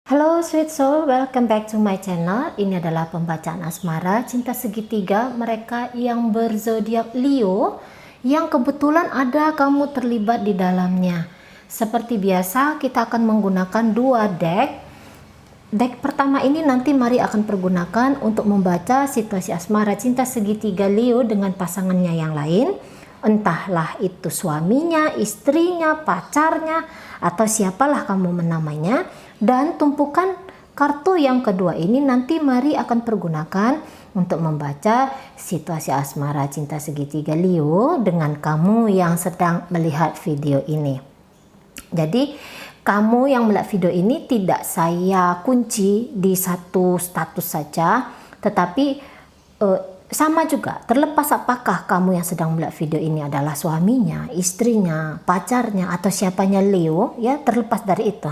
Halo sweet soul, welcome back to my channel. Ini adalah pembacaan asmara cinta segitiga mereka yang berzodiak Leo, yang kebetulan ada kamu terlibat di dalamnya. Seperti biasa kita akan menggunakan dua deck. Deck pertama ini nanti Mari akan pergunakan untuk membaca situasi asmara cinta segitiga Leo dengan pasangannya yang lain. Entahlah itu suaminya, istrinya, pacarnya, atau siapalah kamu menamanya. Dan tumpukan kartu yang kedua ini nanti Mari akan pergunakan untuk membaca situasi asmara cinta segitiga Leo dengan kamu yang sedang melihat video ini. Jadi kamu yang melihat video ini tidak saya kunci di satu status saja, tetapi sama juga, terlepas apakah kamu yang sedang melihat video ini adalah suaminya, istrinya, pacarnya, atau siapanya Leo, ya terlepas dari itu.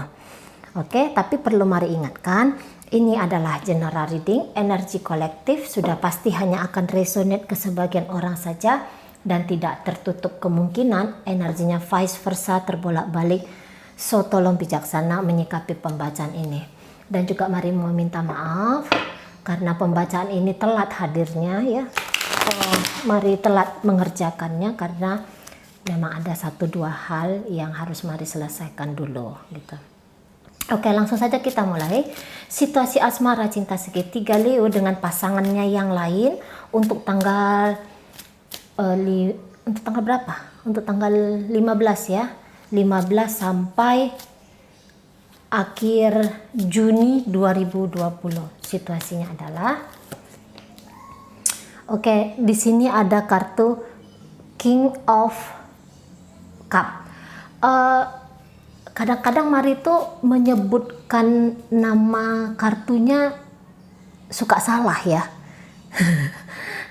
Oke, tapi perlu Mari ingatkan, ini adalah general reading, energi kolektif, sudah pasti hanya akan resonate ke sebagian orang saja, dan tidak tertutup kemungkinan energinya vice versa terbolak-balik. So tolong bijaksana menyikapi pembacaan ini. Dan juga Mari mau minta maaf, karena pembacaan ini telat hadirnya ya. Mari telat mengerjakannya karena memang ada 1-2 hal yang harus Mari selesaikan dulu gitu. Oke, langsung saja kita mulai. Situasi asmara cinta segitiga Leo dengan pasangannya yang lain untuk tanggal berapa? Untuk tanggal 15 ya. 15 sampai akhir Juni 2020. Situasinya adalah oke, di sini ada kartu King of Cup. Kadang-kadang Mari tuh menyebutkan nama kartunya suka salah ya.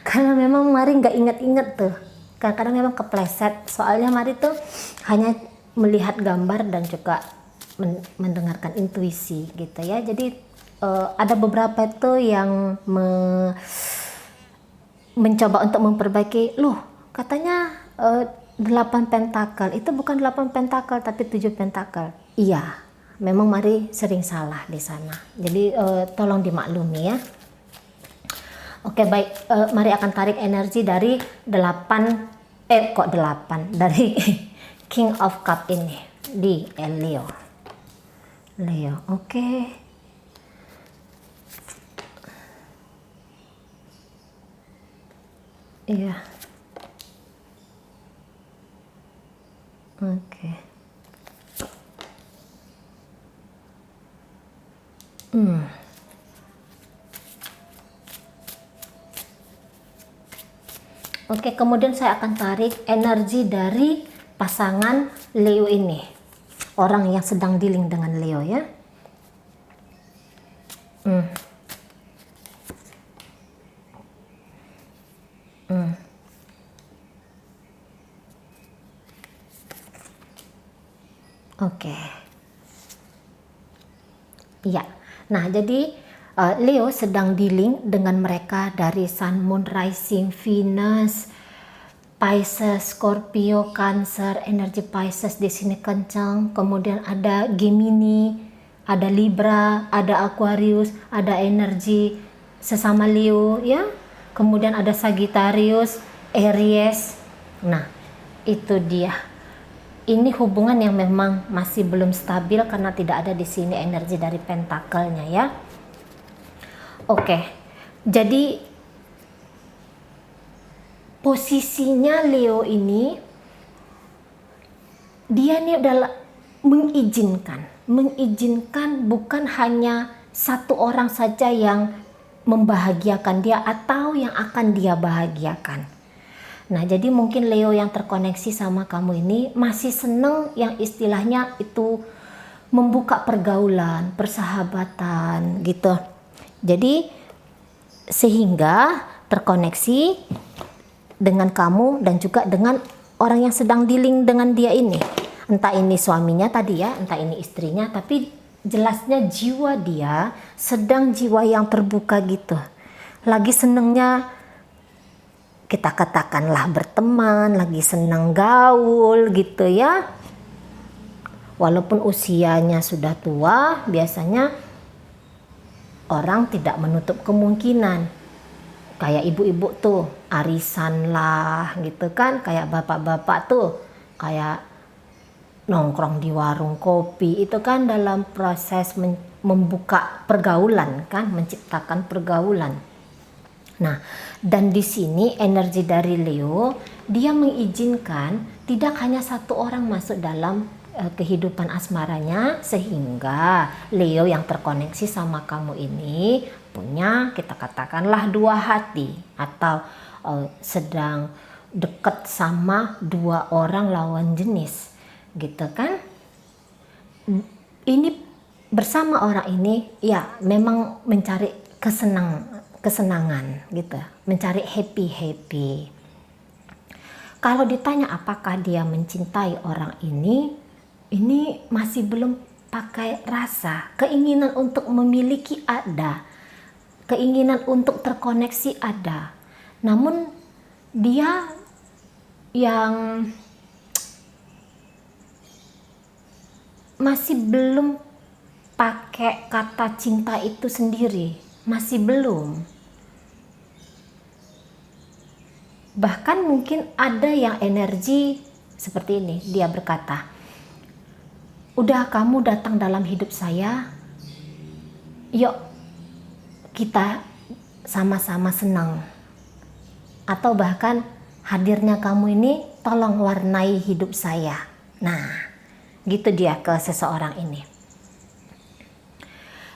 Karena memang Mari nggak inget-inget tuh. Kadang-kadang memang kepleset. Soalnya Mari tuh hanya melihat gambar dan juga mendengarkan intuisi gitu ya. Jadi ada beberapa tuh yang mencoba untuk memperbaiki. Loh, katanya 8 pentakel, itu bukan 8 pentakel tapi 7 pentakel. Iya, memang Mari sering salah di sana. Jadi tolong dimaklumi ya. Oke, baik, Mari akan tarik energi dari 8 dari King of Cup ini di Leo. Oke. Iya. Oke. Oke, kemudian saya akan tarik energi dari pasangan Leo ini. Orang yang sedang dealing dengan Leo ya. Oke. Iya. Nah, jadi Leo sedang dealing dengan mereka dari Sun, Moon, Rising, Venus, Pisces, Scorpio, Cancer, energi Pisces di sini kencang. Kemudian ada Gemini, ada Libra, ada Aquarius, ada energi sesama Leo ya. Kemudian ada Sagittarius, Aries. Nah, itu dia. Ini hubungan yang memang masih belum stabil karena tidak ada di sini energi dari pentakelnya ya. Oke, jadi posisinya Leo ini, dia nih adalah mengizinkan bukan hanya satu orang saja yang membahagiakan dia atau yang akan dia bahagiakan. Nah, jadi mungkin Leo yang terkoneksi sama kamu ini masih seneng yang istilahnya itu membuka pergaulan, persahabatan gitu. Jadi sehingga terkoneksi dengan kamu dan juga dengan orang yang sedang dealing dengan dia ini. Entah ini suaminya tadi ya, entah ini istrinya, tapi jelasnya jiwa dia sedang jiwa yang terbuka gitu. Lagi senengnya, kita katakanlah berteman, lagi senang gaul gitu ya. Walaupun usianya sudah tua, biasanya orang tidak menutup kemungkinan. Kayak ibu-ibu tuh arisan lah gitu kan, kayak bapak-bapak tuh kayak nongkrong di warung kopi, itu kan dalam proses membuka pergaulan kan, menciptakan pergaulan. Nah, dan di sini energi dari Leo, dia mengizinkan tidak hanya satu orang masuk dalam kehidupan asmaranya, sehingga Leo yang terkoneksi sama kamu ini punya, kita katakanlah, dua hati, atau sedang dekat sama dua orang lawan jenis gitu kan. Ini bersama orang ini ya memang mencari kesenangan gitu, mencari happy. Kalau ditanya apakah dia mencintai orang ini masih belum pakai rasa. Keinginan untuk memiliki ada, keinginan untuk terkoneksi ada, namun dia yang masih belum pakai kata cinta itu sendiri, masih belum. Bahkan mungkin ada yang energi seperti ini, dia berkata, udah kamu datang dalam hidup saya, yuk kita sama-sama senang. Atau bahkan hadirnya kamu ini tolong warnai hidup saya. Nah, gitu dia ke seseorang ini.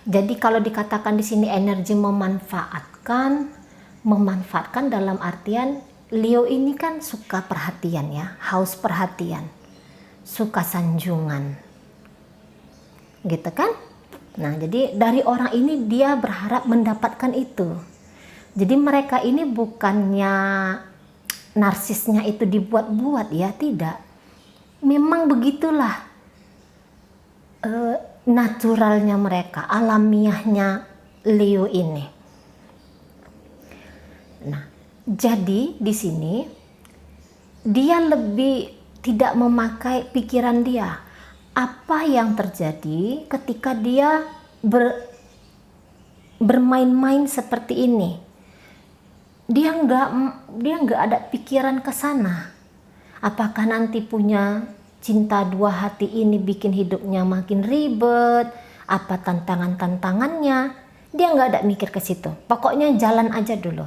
Jadi kalau dikatakan di sini energi memanfaatkan dalam artian Leo ini kan suka perhatian ya, haus perhatian, suka sanjungan, gitu kan? Nah, jadi dari orang ini dia berharap mendapatkan itu. Jadi mereka ini bukannya narsisnya itu dibuat-buat ya, tidak. Memang begitulah naturalnya mereka, alamiahnya Leo ini. Nah, jadi di sini dia lebih tidak memakai pikiran dia. Apa yang terjadi ketika dia bermain-main seperti ini? Dia nggak ada pikiran ke sana. Apakah nanti punya cinta dua hati ini bikin hidupnya makin ribet? Apa tantangannya? Dia nggak ada mikir ke situ. Pokoknya jalan aja dulu.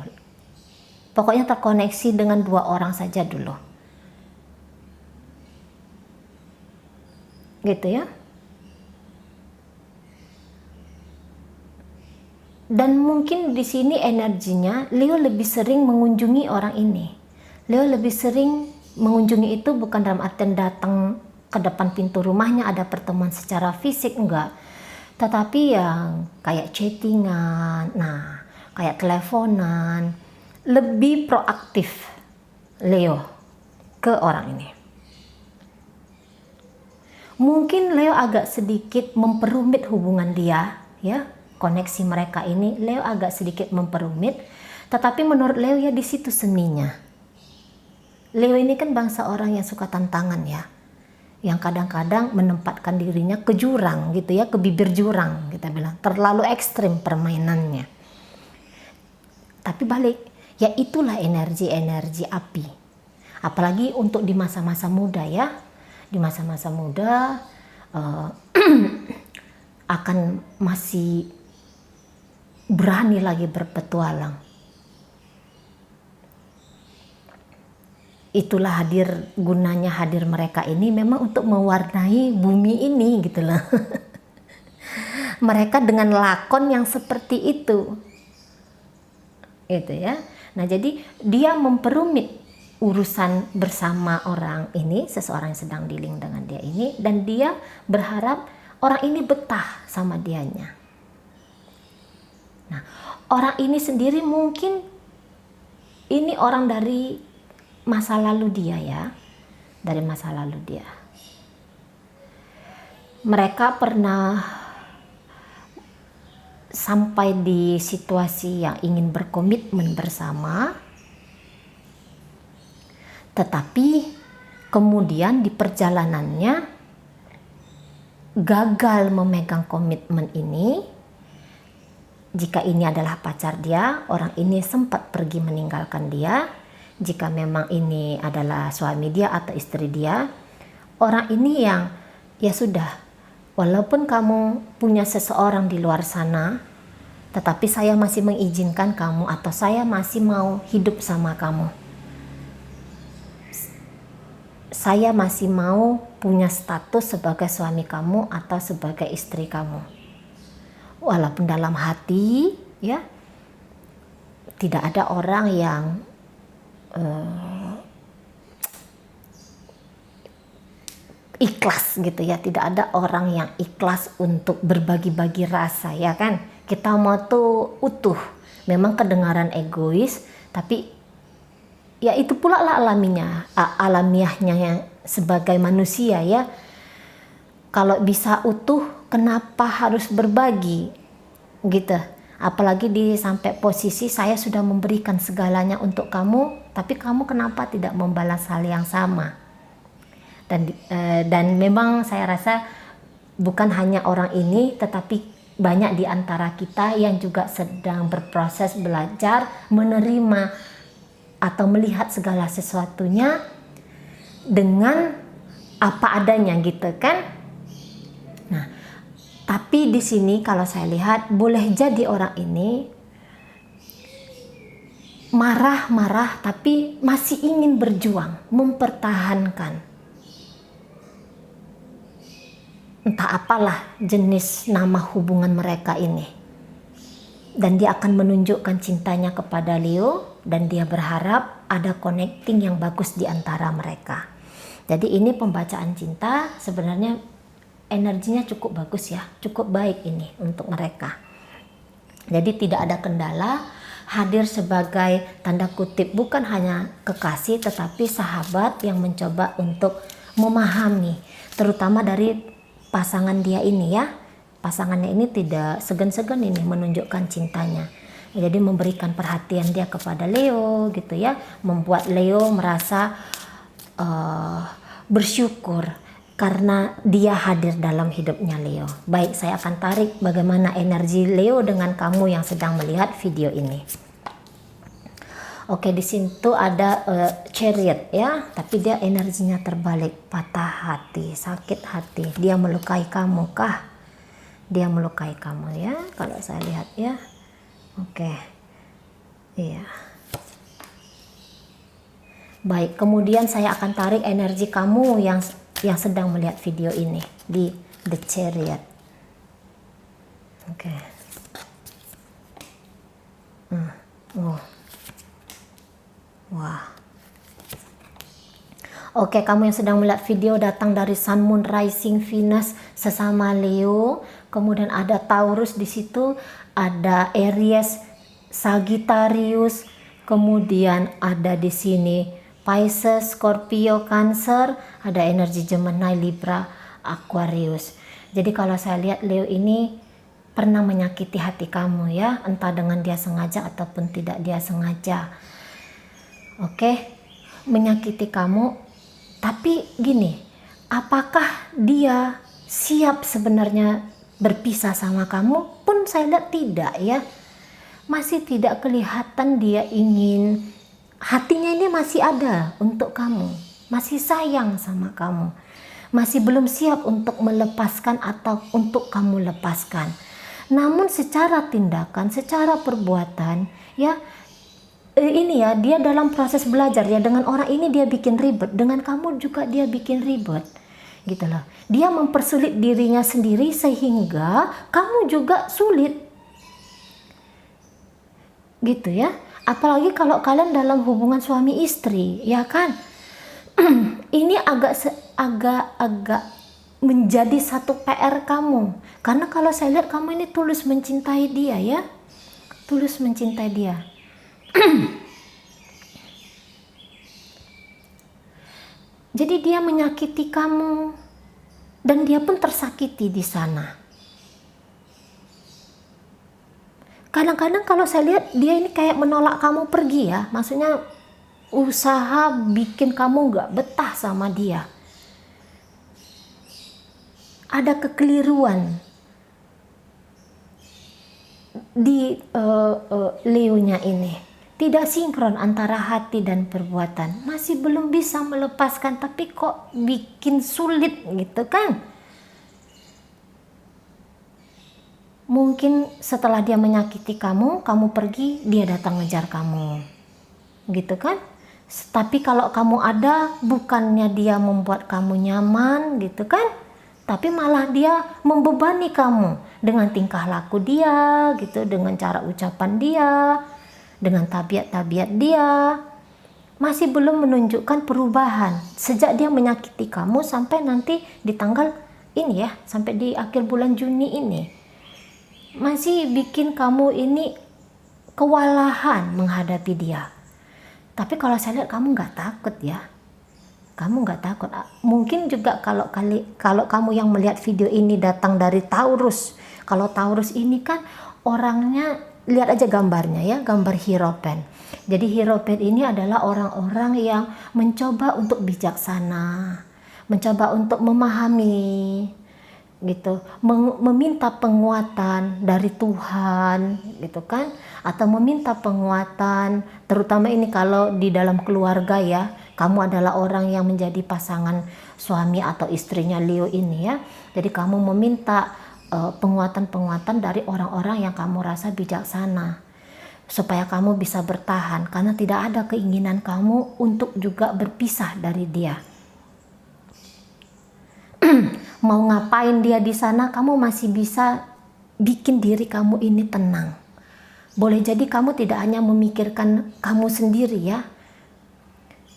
Pokoknya terkoneksi dengan dua orang saja dulu. Gitu ya. Dan mungkin di sini energinya Leo lebih sering mengunjungi orang ini. Leo lebih sering mengunjungi itu bukan dalam artian datang ke depan pintu rumahnya ada pertemuan secara fisik, enggak. Tetapi yang kayak chattingan, nah, kayak teleponan, lebih proaktif Leo ke orang ini. Mungkin Leo agak sedikit memperumit hubungan dia, ya, koneksi mereka ini. Leo agak sedikit memperumit, tetapi menurut Leo ya di situ seninya. Leo ini kan bangsa orang yang suka tantangan ya, yang kadang-kadang menempatkan dirinya ke jurang gitu ya, ke bibir jurang kita bilang, terlalu ekstrim permainannya. Tapi balik, ya itulah energi api. Apalagi untuk di masa-masa muda ya. Di masa-masa muda akan masih berani lagi berpetualang. Itulah gunanya hadir mereka ini memang untuk mewarnai bumi ini gitu loh. Mereka dengan lakon yang seperti itu. Itu ya. Nah, jadi dia memperumit urusan bersama orang ini, seseorang yang sedang dealing dengan dia ini, dan dia berharap orang ini betah sama dianya. Nah, orang ini sendiri mungkin ini orang dari masa lalu dia ya, dari masa lalu dia. Mereka pernah sampai di situasi yang ingin berkomitmen bersama, tetapi kemudian di perjalanannya gagal memegang komitmen ini jika ini adalah pacar dia, orang ini sempat pergi meninggalkan dia. Jika memang ini adalah suami dia atau istri dia, orang ini yang ya sudah, walaupun kamu punya seseorang di luar sana, tetapi saya masih mengizinkan kamu atau saya masih mau hidup sama kamu. Saya masih mau punya status sebagai suami kamu atau sebagai istri kamu. Walaupun dalam hati ya tidak ada orang yang ikhlas gitu ya, tidak ada orang yang ikhlas untuk berbagi-bagi rasa ya kan. Kita mau tuh utuh, memang kedengaran egois, tapi ya itu pula lah alamiahnya yang sebagai manusia ya. Kalau bisa utuh, kenapa harus berbagi gitu? Apalagi sampai posisi saya sudah memberikan segalanya untuk kamu, tapi kamu kenapa tidak membalas hal yang sama? Dan memang saya rasa bukan hanya orang ini, tetapi banyak di antara kita yang juga sedang berproses belajar menerima atau melihat segala sesuatunya dengan apa adanya gitu kan. Nah, tapi di sini kalau saya lihat boleh jadi orang ini marah-marah tapi masih ingin berjuang, mempertahankan. Entah apalah jenis nama hubungan mereka ini. Dan dia akan menunjukkan cintanya kepada Leo dan dia berharap ada connecting yang bagus di antara mereka. Jadi ini pembacaan cinta sebenarnya energinya cukup bagus ya, cukup baik ini untuk mereka. Jadi tidak ada kendala, hadir sebagai tanda kutip bukan hanya kekasih tetapi sahabat yang mencoba untuk memahami, terutama dari pasangan dia ini ya. Pasangannya ini tidak segan-segan ini menunjukkan cintanya. Jadi memberikan perhatian dia kepada Leo gitu ya, membuat Leo merasa bersyukur karena dia hadir dalam hidupnya Leo. Baik, saya akan tarik bagaimana energi Leo dengan kamu yang sedang melihat video ini. Oke, di situ ada Chariot ya, tapi dia energinya terbalik, patah hati, sakit hati. Dia melukai kamu kah? Dia melukai kamu ya, kalau saya lihat ya. Oke. Iya. Baik, kemudian saya akan tarik energi kamu yang sedang melihat video ini di The Chariot. Oke. Wah. Oke, kamu yang sedang melihat video datang dari Sun, Moon, Rising, Venus sesama Leo. Kemudian ada Taurus di situ, ada Aries, Sagittarius, kemudian ada di sini Pisces, Scorpio, Cancer, ada energi Gemini, Libra, Aquarius. Jadi kalau saya lihat Leo ini pernah menyakiti hati kamu ya, entah dengan dia sengaja ataupun tidak dia sengaja. Oke, menyakiti kamu, tapi gini, apakah dia siap sebenarnya berpisah sama kamu? Pun saya lihat tidak ya, masih tidak kelihatan dia ingin, hatinya ini masih ada untuk kamu, masih sayang sama kamu, masih belum siap untuk melepaskan atau untuk kamu lepaskan. Namun secara tindakan, secara perbuatan ya, ini ya, dia dalam proses belajar ya. Dengan orang ini dia bikin ribet, dengan kamu juga dia bikin ribet gitu loh. Dia mempersulit dirinya sendiri sehingga kamu juga sulit gitu ya. Apalagi kalau kalian dalam hubungan suami istri ya kan. Ini agak menjadi satu PR kamu, karena kalau saya lihat kamu ini tulus mencintai dia ya, tulus mencintai dia. Jadi dia menyakiti kamu dan dia pun tersakiti di sana. Kadang-kadang kalau saya lihat dia ini kayak menolak kamu pergi ya, maksudnya usaha bikin kamu gak betah sama dia. Ada kekeliruan di Leo-nya ini. Tidak sinkron antara hati dan perbuatan. Masih belum bisa melepaskan, tapi kok bikin sulit gitu kan? Mungkin setelah dia menyakiti kamu, kamu pergi, dia datang ngejar kamu. Gitu kan? Tapi kalau kamu ada, bukannya dia membuat kamu nyaman gitu kan? Tapi malah dia membebani kamu dengan tingkah laku dia gitu, dengan cara ucapan dia, dengan tabiat-tabiat dia. Masih belum menunjukkan perubahan sejak dia menyakiti kamu sampai nanti di tanggal ini ya, sampai di akhir bulan Juni ini. Masih bikin kamu ini kewalahan menghadapi dia. Tapi kalau saya lihat kamu nggak takut ya. Kamu nggak takut. Mungkin juga kalau kamu yang melihat video ini datang dari Taurus. Kalau Taurus ini kan orangnya, lihat aja gambarnya ya, gambar Hierophant. Jadi Hierophant ini adalah orang-orang yang mencoba untuk bijaksana, mencoba untuk memahami gitu, meminta penguatan dari Tuhan gitu kan, atau meminta penguatan terutama ini kalau di dalam keluarga ya, kamu adalah orang yang menjadi pasangan suami atau istrinya Leo ini ya, jadi kamu meminta penguatan-penguatan dari orang-orang yang kamu rasa bijaksana supaya kamu bisa bertahan, karena tidak ada keinginan kamu untuk juga berpisah dari dia. Mau ngapain dia di sana, kamu masih bisa bikin diri kamu ini tenang. Boleh jadi kamu tidak hanya memikirkan kamu sendiri ya,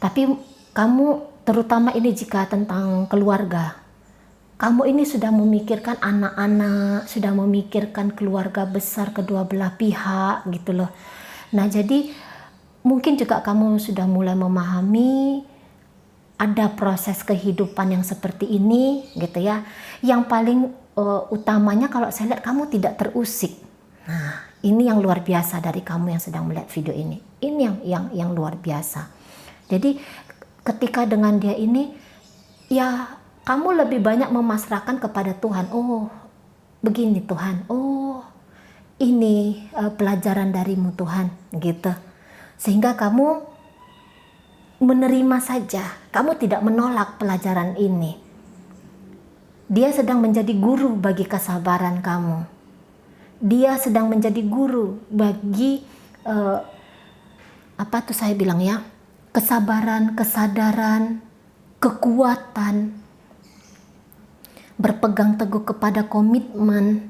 tapi kamu terutama ini jika tentang keluarga, kamu ini sudah memikirkan anak-anak, sudah memikirkan keluarga besar kedua belah pihak gitu loh. Nah jadi mungkin juga kamu sudah mulai memahami ada proses kehidupan yang seperti ini gitu ya. Yang paling utamanya kalau saya lihat kamu tidak terusik. Nah ini yang luar biasa dari kamu yang sedang melihat video ini. Ini yang luar biasa. Jadi ketika dengan dia ini ya kamu lebih banyak memasrahkan kepada Tuhan. Oh begini Tuhan, oh ini pelajaran darimu Tuhan gitu. Sehingga kamu menerima saja, kamu tidak menolak pelajaran ini. Dia sedang menjadi guru bagi kesabaran kamu. Dia sedang menjadi guru bagi apa tuh saya bilang ya, kesabaran, kesadaran, kekuatan, berpegang teguh kepada komitmen.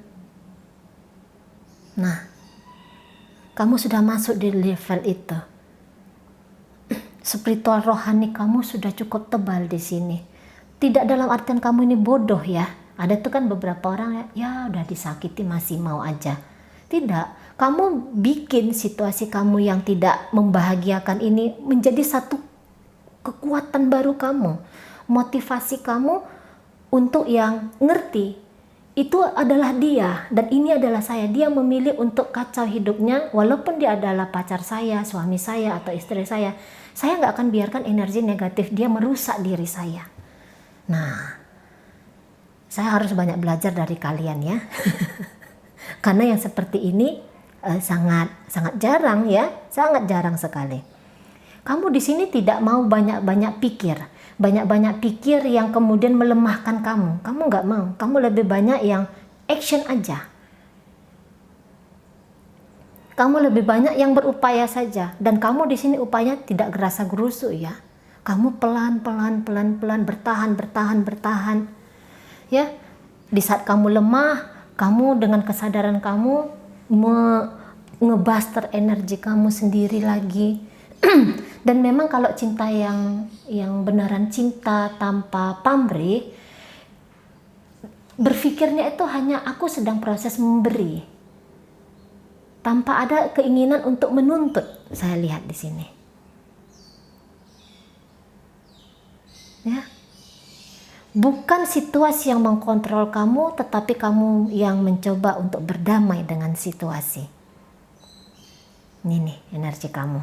Nah, kamu sudah masuk di level itu. Spiritual rohani kamu sudah cukup tebal di sini. Tidak dalam artian kamu ini bodoh ya. Ada tuh kan beberapa orang ya udah disakiti masih mau aja. Tidak, kamu bikin situasi kamu yang tidak membahagiakan ini menjadi satu kekuatan baru kamu. Motivasi kamu untuk yang ngerti itu adalah dia dan ini adalah saya. Dia memilih untuk kacau hidupnya walaupun dia adalah pacar saya, suami saya atau istri saya. Saya nggak akan biarkan energi negatif dia merusak diri saya. Nah, saya harus banyak belajar dari kalian ya. Karena yang seperti ini sangat jarang ya, sangat jarang sekali. Kamu di sini tidak mau banyak pikir yang kemudian melemahkan kamu. Kamu nggak mau, kamu lebih banyak yang action aja. Kamu lebih banyak yang berupaya saja, dan kamu di sini upaya tidak gerasa gerusu ya. Kamu pelan, bertahan. Ya, di saat kamu lemah, kamu dengan kesadaran kamu ngebuster energi kamu sendiri lagi. Dan memang kalau cinta yang beneran cinta tanpa pamrih, berpikirnya itu hanya aku sedang proses memberi. Tanpa ada keinginan untuk menuntut, saya lihat di sini. Ya. Bukan situasi yang mengkontrol kamu, tetapi kamu yang mencoba untuk berdamai dengan situasi. Ini nih energi kamu.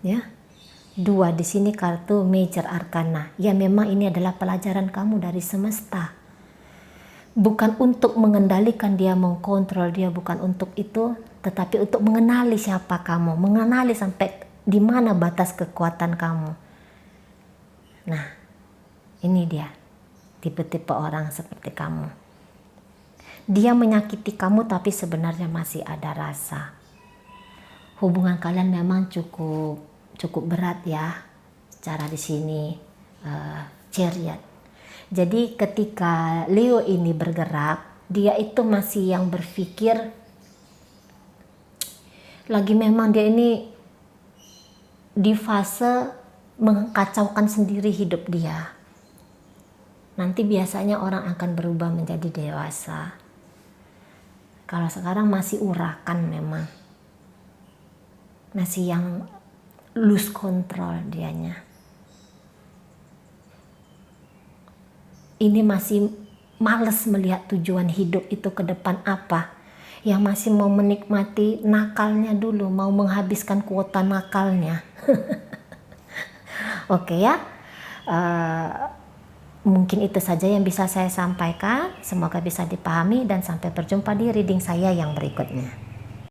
Ya. 2 di sini kartu Major Arcana. Ya memang ini adalah pelajaran kamu dari semesta. Bukan untuk mengendalikan dia, mengkontrol dia, bukan untuk itu, tetapi untuk mengenali siapa kamu, mengenali sampai di mana batas kekuatan kamu. Nah, ini dia tipe-tipe orang seperti kamu. Dia menyakiti kamu tapi sebenarnya masih ada rasa. Hubungan kalian memang cukup berat ya, secara di sini Chariot. Jadi ketika Leo ini bergerak, dia itu masih yang berpikir, lagi memang dia ini di fase mengkacaukan sendiri hidup dia. Nanti biasanya orang akan berubah menjadi dewasa. Kalau sekarang masih urakan memang. Masih yang lose control dianya. Ini masih males melihat tujuan hidup itu ke depan apa. Yang masih mau menikmati nakalnya dulu, mau menghabiskan kuota nakalnya. Oke ya, mungkin itu saja yang bisa saya sampaikan. Semoga bisa dipahami dan sampai berjumpa di reading saya yang berikutnya.